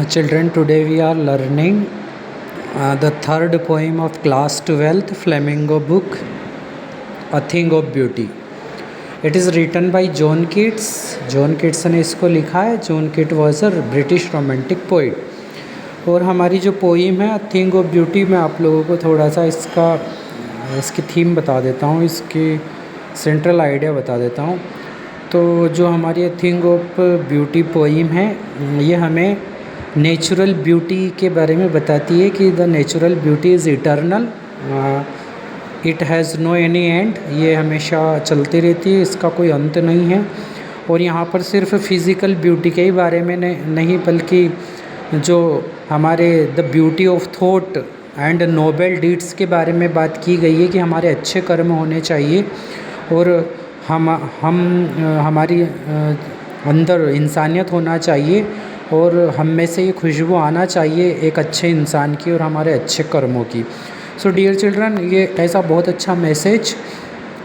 Children, today we are learning the third poem of class 12th Flamingo book, A Thing of Beauty. It is written by John Keats. John Keats ने इसको लिखा है. John kit was a British romantic poet. और हमारी जो poem है a thing of beauty, मैं आप लोगों को थोड़ा सा इसकी थीम बता देता हूँ, इसकी सेंट्रल आइडिया बता देता हूँ. तो जो हमारी थिंग ऑफ ब्यूटी पोइम है, ये हमें नेचुरल ब्यूटी के बारे में बताती है कि the natural beauty is eternal, it has no any end. ये हमेशा चलती रहती है, इसका कोई अंत नहीं है. और यहाँ पर सिर्फ फिज़िकल ब्यूटी के ही बारे में नहीं, बल्कि जो हमारे the beauty of thought and noble deeds के बारे में बात की गई है कि हमारे अच्छे कर्म होने चाहिए और हमारी अंदर इंसानियत होना चाहिए और हम में से ये खुशबू आना चाहिए एक अच्छे इंसान की और हमारे अच्छे कर्मों की. सो डियर चिल्ड्रन, ये ऐसा बहुत अच्छा मैसेज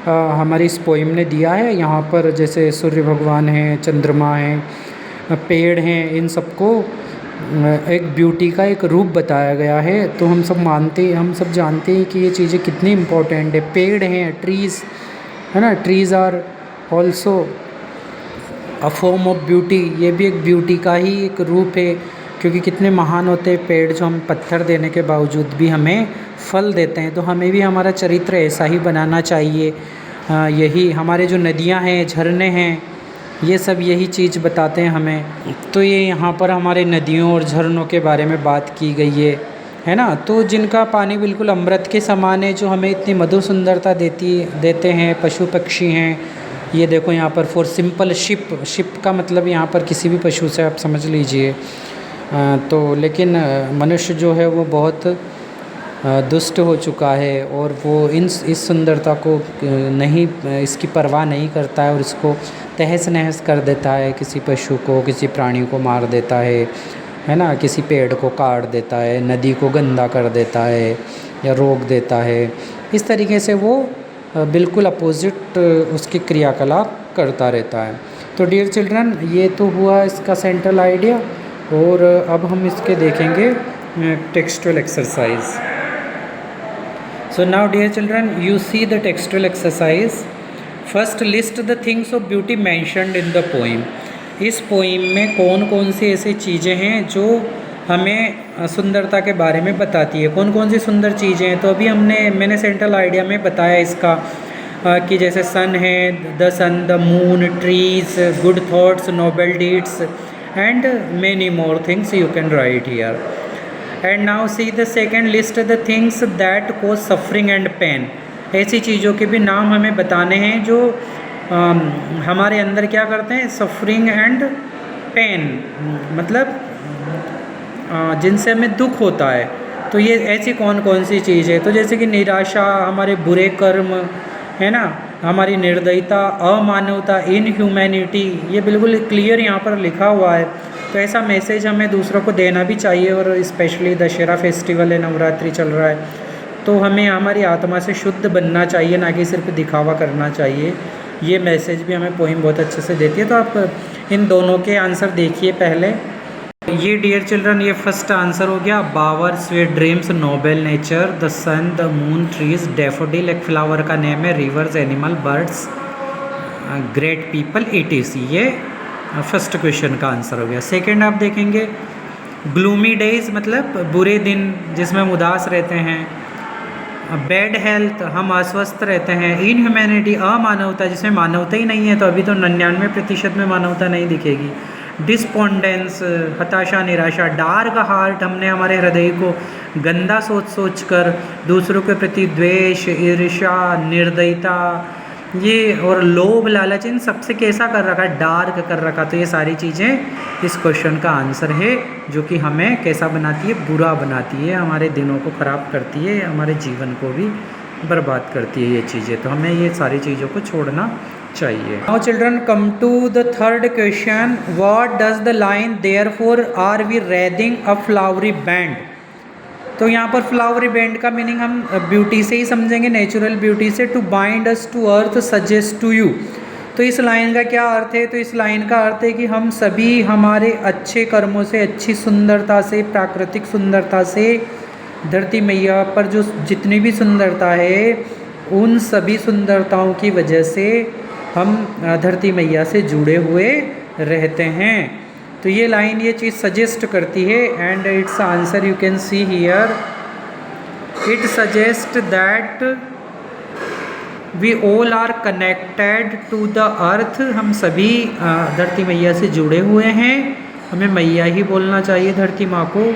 हमारी इस पोइम ने दिया है. यहाँ पर जैसे सूर्य भगवान हैं, चंद्रमा हैं, पेड़ हैं, इन सबको एक ब्यूटी का एक रूप बताया गया है. तो हम सब जानते हैं कि ये चीज़ें कितनी इम्पोर्टेंट है. पेड़ हैं, ट्रीज़ है ना, trees are also a form of beauty. ये भी एक ब्यूटी का ही एक रूप है, क्योंकि कितने महान होते हैं पेड़, जो हम पत्थर देने के बावजूद भी हमें फल देते हैं. तो हमें भी हमारा चरित्र ऐसा ही बनाना चाहिए. यही हमारे जो नदियाँ हैं, झरने हैं, ये सब यही चीज़ बताते हैं हमें. तो ये यहाँ पर हमारे नदियों और झरनों के बारे में बात की गई है ना. तो जिनका पानी बिल्कुल अमृत के समान है, जो हमें इतनी मधुर सुंदरता देते हैं. पशु पक्षी हैं, ये देखो यहाँ पर फॉर सिंपल शिप का मतलब यहाँ पर किसी भी पशु से आप समझ लीजिए. तो लेकिन मनुष्य जो है वो बहुत दुष्ट हो चुका है और वो इस सुंदरता को इसकी परवाह नहीं करता है और इसको तहस नहस कर देता है. किसी पशु को, किसी प्राणी को मार देता है ना, किसी पेड़ को काट देता है, नदी को गंदा कर देता है या रोक देता है. इस तरीके से वो बिल्कुल अपोजिट उसकी क्रियाकलाप करता रहता है. तो डियर चिल्ड्रन, ये तो हुआ इसका सेंट्रल आइडिया. और अब हम इसके देखेंगे textual exercise. So now dear children, you see the textual exercise. First, list the things of beauty mentioned in the poem. इस पोइम में कौन कौन सी ऐसी चीज़ें हैं जो हमें सुंदरता के बारे में बताती है. कौन कौन सी सुंदर चीज़ें हैं. तो अभी मैंने सेंट्रल आइडिया में बताया इसका कि जैसे सन है, the sun, the moon, trees, good thoughts, noble deeds and many more things you can write here. And now see the second list, the things that cause suffering and pain. ऐसी चीज़ों के भी नाम हमें बताने हैं जो हमारे अंदर क्या करते हैं, सफरिंग एंड पेन, मतलब जिनसे हमें दुख होता है. तो ये ऐसी कौन कौन सी चीज़ है. तो जैसे कि निराशा, हमारे बुरे कर्म है ना, हमारी निर्दयता, अमानवता, इनह्यूमैनिटी, ये बिल्कुल क्लियर यहाँ पर लिखा हुआ है. तो ऐसा मैसेज हमें दूसरों को देना भी चाहिए. और स्पेशली दशहरा फेस्टिवल है, नवरात्रि चल रहा है, तो हमें हमारी आत्मा से शुद्ध बनना चाहिए, ना कि सिर्फ दिखावा करना चाहिए. ये मैसेज भी हमें पोइम बहुत अच्छे से देती है. तो आप इन दोनों के आंसर देखिए पहले. ये डियर चिल्ड्रन, ये फर्स्ट आंसर हो गया. Bower, sweet dreams, noble nature, the sun, the moon, trees, daffodil एक फ्लावर का नेम है, rivers, animal, birds, great people, ETC. ये फर्स्ट क्वेश्चन का आंसर हो गया. सेकंड आप देखेंगे, ग्लूमी डेज मतलब बुरे दिन जिसमें हम उदास रहते हैं. बैड हेल्थ, हम अस्वस्थ रहते हैं. इनह्यूमैनिटी, अमानवता, जिसमें मानवता ही नहीं है. तो अभी तो 99% में मानवता नहीं दिखेगी. डिस्पोंडेंस, हताशा, निराशा. डार्क हार्ट, हमने हमारे हृदय को गंदा सोच कर दूसरों के प्रति द्वेष, ईर्ष्या, निर्दयता, ये और लोभ, लालच, इन सबसे कैसा कर रखा है, डार्क कर रखा. तो ये सारी चीज़ें इस क्वेश्चन का आंसर है, जो कि हमें कैसा बनाती है, बुरा बनाती है, हमारे दिनों को ख़राब करती है, हमारे जीवन को भी बर्बाद करती है ये चीज़ें. तो हमें ये सारी चीज़ों को छोड़ना चाहिए. Now children, come to the third question. What does the line therefore are we wreathing a flowery band? तो यहाँ पर फ्लावरी बैंड का मीनिंग हम ब्यूटी से ही समझेंगे, नेचुरल ब्यूटी से. To bind us to earth, suggest to you. तो इस लाइन का क्या अर्थ है? तो इस लाइन का अर्थ है कि हम सभी हमारे अच्छे कर्मों से, अच्छी सुंदरता से, प्राकृतिक सुंदरता से, धरती मैया पर जो जितनी भी सुंदरता है उन सभी सुंदरताओं की वजह से हम धरती मैया से जुड़े हुए रहते हैं। तो ये लाइन ये चीज़ सजेस्ट करती है and its answer you can see here, it suggest that we all are connected to the earth. हम सभी धरती मैया से जुड़े हुए हैं, हमें मैया ही बोलना चाहिए धरती माँ को।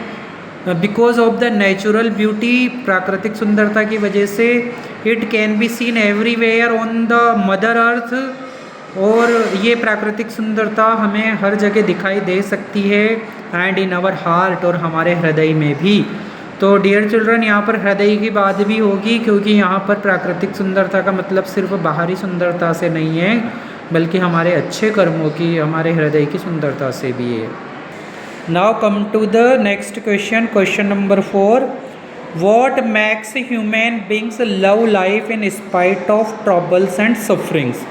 Because of the natural beauty, प्राकृतिक सुंदरता की वजह से, it can be seen everywhere on the mother earth. और ये प्राकृतिक सुंदरता हमें हर जगह दिखाई दे सकती है एंड इन आवर हार्ट, और हमारे हृदय में भी। तो डियर चिल्ड्रन, यहाँ पर हृदय की बात भी होगी, क्योंकि यहाँ पर प्राकृतिक सुंदरता का मतलब सिर्फ बाहरी सुंदरता से नहीं है, बल्कि हमारे अच्छे कर्मों की, हमारे हृदय की सुंदरता से भी है। Now come to the next question, question number 4। What makes human beings love life in spite of troubles and sufferings?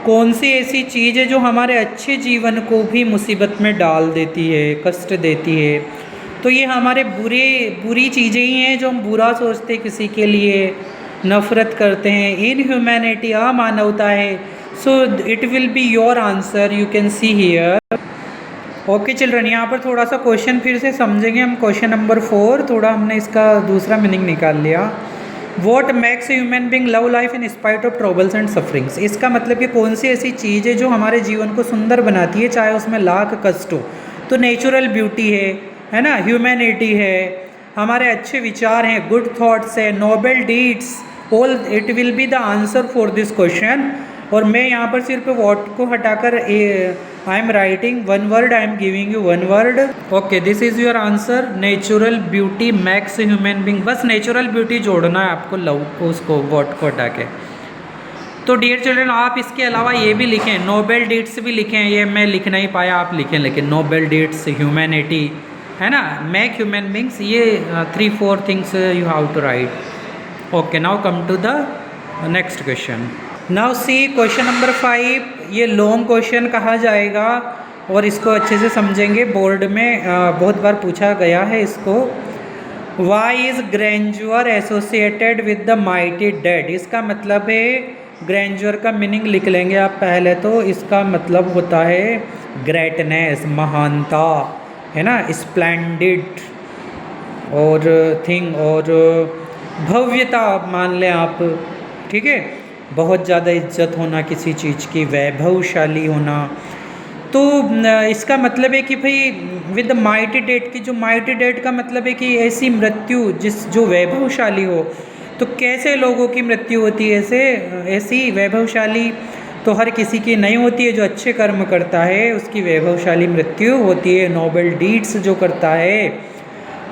कौन सी ऐसी चीज़ है जो हमारे अच्छे जीवन को भी मुसीबत में डाल देती है, कष्ट देती है? तो ये हमारे बुरी चीज़ें ही हैं जो हम बुरा सोचते हैं, किसी के लिए नफ़रत करते हैं। इन ह्यूमैनिटी, अमानवता है। So it will be your answer, you can see here. Okay children, यहाँ पर थोड़ा सा क्वेश्चन फिर से समझेंगे हम। क्वेश्चन नंबर 4 थोड़ा हमने इसका दूसरा मीनिंग निकाल लिया। What makes human being love life in spite of troubles and sufferings? इसका मतलब कि कौन सी ऐसी चीज़ है जो हमारे जीवन को सुंदर बनाती है, चाहे उसमें लाख कष्ट हो? तो नेचुरल ब्यूटी है ना, ह्यूमैनिटी है, हमारे अच्छे विचार हैं, गुड थॉट्स है, noble deeds, all it will be the answer for this question. और मैं यहाँ पर सिर्फ वॉट को हटाकर I am writing one word, I am giving you one word. Okay, this is your answer, natural beauty makes human being. बस natural beauty जोड़ना है आपको लव को, उसको वॉट को हटा के। तो डियर चिल्ड्रन, आप इसके अलावा ये भी लिखें, नोबल डीड्स भी लिखें। ये मैं लिख नहीं पाया, आप लिखें, लेकिन नोबल डीड्स, ह्यूमैनिटी, है ना, मेक ह्यूमन बींग्स, ये 3-4 things you have to write. Okay, now come to the next question. Now see question number 5। ये लॉन्ग क्वेश्चन कहा जाएगा और इसको अच्छे से समझेंगे, बोर्ड में बहुत बार पूछा गया है इसको। Why is grandeur associated with the mighty dead? इसका मतलब है, ग्रैंडर का मीनिंग लिख लेंगे आप पहले तो। इसका मतलब होता है ग्रेटनेस, महानता, है ना, स्प्लेंडिड और थिंग, और भव्यता मान लें आप, ठीक है, बहुत ज़्यादा इज्जत होना किसी चीज़ की, वैभवशाली होना। तो इसका मतलब है कि भाई विद माइटी डेड की, जो माइटी डेड का मतलब है कि ऐसी मृत्यु जो वैभवशाली हो। तो कैसे लोगों की मृत्यु होती है? ऐसी वैभवशाली तो हर किसी की नहीं होती है। जो अच्छे कर्म करता है उसकी वैभवशाली मृत्यु होती है, नोबल डीड्स जो करता है।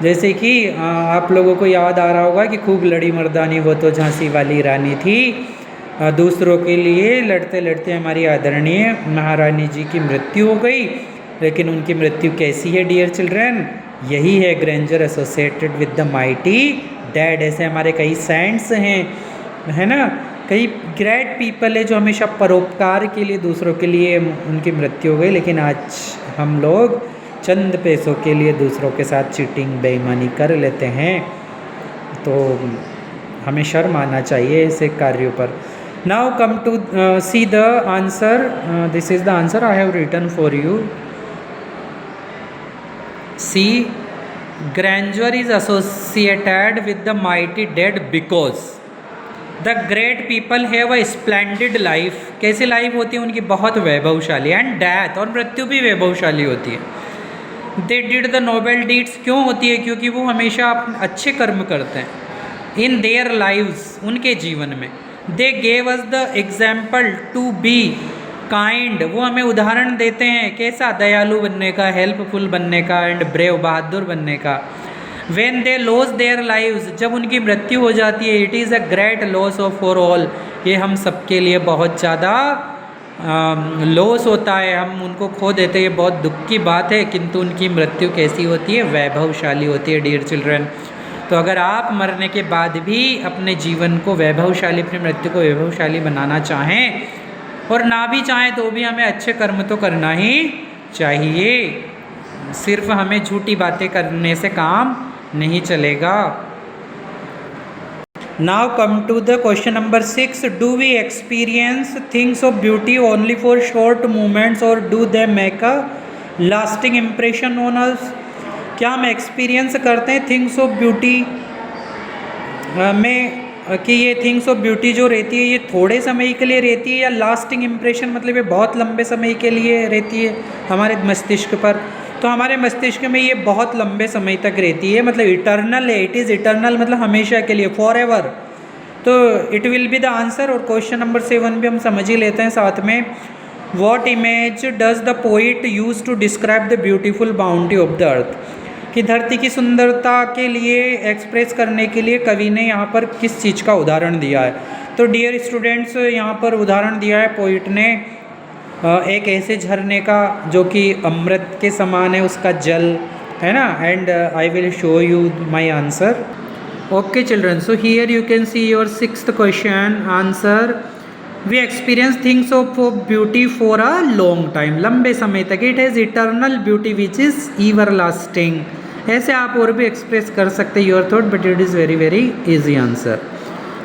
जैसे कि आप लोगों को याद आ रहा होगा कि खूब लड़ी मर्दानी वो तो झांसी वाली रानी थी। दूसरों के लिए लड़ते लड़ते हमारी आदरणीय महारानी जी की मृत्यु हो गई। लेकिन उनकी मृत्यु कैसी है डियर चिल्ड्रन? यही है grandeur associated with the mighty dead. ऐसे हमारे कई सेंट्स हैं, है ना, कई ग्रेट पीपल है जो हमेशा परोपकार के लिए, दूसरों के लिए उनकी मृत्यु हो गई। लेकिन आज हम लोग चंद पैसों के लिए दूसरों के साथ चीटिंग, बेईमानी कर लेते हैं। तो हमें शर्म आना चाहिए ऐसे कार्यों पर। Now come to see the answer. This is the answer I have written for you. See, grandeur is associated with the mighty dead because the great people have a splendid life. कैसी life होती है उनकी? बहुत वैभवशाली। And death, और मृत्यु भी वैभवशाली होती है। They did the noble deeds, क्यों होती है? क्योंकि वो हमेशा अच्छे कर्म करते हैं in their lives, उनके जीवन में। They gave us the example to be kind, वो हमें उदाहरण देते हैं कैसा? दयालु बनने का, हेल्पफुल बनने का, एंड ब्रेव, बहादुर बनने का। When they lose their lives, जब उनकी मृत्यु हो जाती है, it is a great loss for all, ये हम सबके लिए बहुत ज़्यादा लॉस होता है, हम उनको खो देते हैं, बहुत दुख की बात है। किंतु उनकी मृत्यु कैसी होती है? वैभवशाली होती है डियर चिल्ड्रन। तो अगर आप मरने के बाद भी अपने जीवन को वैभवशाली, अपनी मृत्यु को वैभवशाली बनाना चाहें और ना भी चाहें तो भी हमें अच्छे कर्म तो करना ही चाहिए। सिर्फ हमें झूठी बातें करने से काम नहीं चलेगा। Now come to the question number 6. Do we experience things of beauty only for short moments or do they make a lasting impression on us? क्या हम एक्सपीरियंस करते हैं थिंग्स ऑफ ब्यूटी में कि ये थिंग्स ऑफ ब्यूटी जो रहती है ये थोड़े समय के लिए रहती है या लास्टिंग इम्प्रेशन मतलब ये बहुत लंबे समय के लिए रहती है हमारे मस्तिष्क पर? तो हमारे मस्तिष्क में ये बहुत लंबे समय तक रहती है, मतलब इटर्नल है। इट इज़ इटर्नल मतलब हमेशा के लिए, फॉर एवर। तो it will be the answer. और क्वेश्चन नंबर 7 भी हम समझ ही लेते हैं साथ में। What image does the poet use to describe the beautiful bounty of the earth? कि धरती की सुंदरता के लिए एक्सप्रेस करने के लिए कवि ने यहाँ पर किस चीज़ का उदाहरण दिया है? तो डियर स्टूडेंट्स, यहाँ पर उदाहरण दिया है पोइट ने एक ऐसे झरने का जो कि अमृत के समान है, उसका जल है ना। And I will show you my answer. Okay children, so here you can see your 6th question answer. We experience things of beauty for a long time, लंबे समय तक। It has eternal beauty which is everlasting. ऐसे आप और भी express कर सकते your thought, but it is very very easy answer.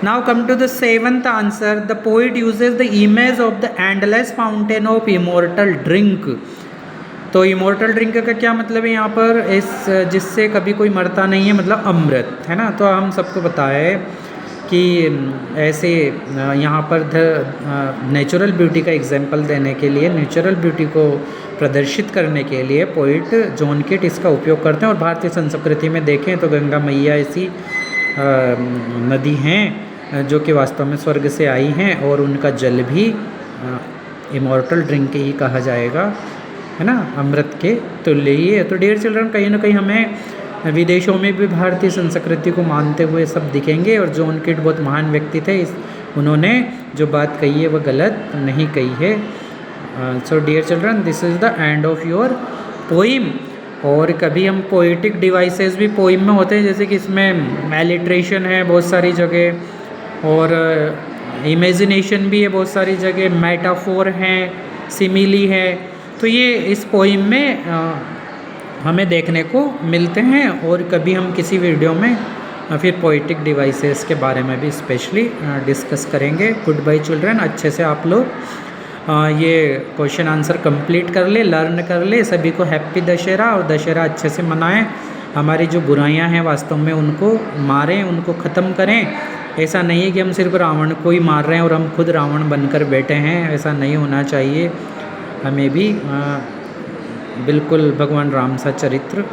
Now come to the 7th answer. The poet uses the image of the endless fountain of immortal drink. तो immortal drink का क्या मतलब है यहाँ पर? इस जिससे कभी कोई मरता नहीं है, मतलब अमृत, है ना। तो हम सबको पता है कि ऐसे यहाँ पर नेचुरल ब्यूटी का एग्जाम्पल देने के लिए, नेचुरल ब्यूटी को प्रदर्शित करने के लिए पोइट जॉन किट इसका उपयोग करते हैं। और भारतीय संस्कृति में देखें तो गंगा मैया ऐसी नदी हैं जो कि वास्तव में स्वर्ग से आई हैं और उनका जल भी इमॉर्टल ड्रिंक ही कहा जाएगा, है ना, अमृत के तुल्य ही है। तो डियर चिल्ड्रन, कहीं ना कहीं हमें विदेशों में भी भारतीय संस्कृति को मानते हुए सब दिखेंगे। और जॉन किट बहुत महान व्यक्ति थे, उन्होंने जो बात कही है वह गलत नहीं कही है। So dear children, this is the end of your poem. और कभी हम पोइटिक डिवाइसेस भी पोइम में होते हैं, जैसे कि इसमें एलिट्रेशन है बहुत सारी जगह, और इमेजिनेशन भी है बहुत सारी जगह, मेटाफोर हैं, सिमिली है। तो ये इस पोइम में हमें देखने को मिलते हैं। और कभी हम किसी वीडियो में फिर पोइटिक डिवाइसेस के बारे में भी स्पेशली डिस्कस करेंगे। गुड बाय चिल्ड्रन, अच्छे से आप लोग ये क्वेश्चन आंसर कंप्लीट कर ले, लर्न कर ले। सभी को हैप्पी दशहरा, और दशहरा अच्छे से मनाएं। हमारी जो बुराइयां हैं वास्तव में उनको मारें, उनको ख़त्म करें। ऐसा नहीं है कि हम सिर्फ रावण को ही मार रहे हैं और हम खुद रावण बनकर बैठे हैं, ऐसा नहीं होना चाहिए। हमें भी बिल्कुल भगवान राम सा चरित्र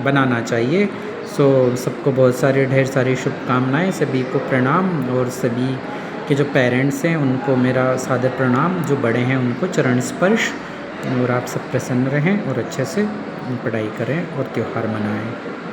बनाना चाहिए। सो सबको बहुत सारे ढेर सारी शुभकामनाएं, सभी को प्रणाम, और सभी के जो पेरेंट्स हैं उनको मेरा सादर प्रणाम, जो बड़े हैं उनको चरण स्पर्श। और आप सब प्रसन्न रहें और अच्छे से पढ़ाई करें और त्यौहार मनाएं।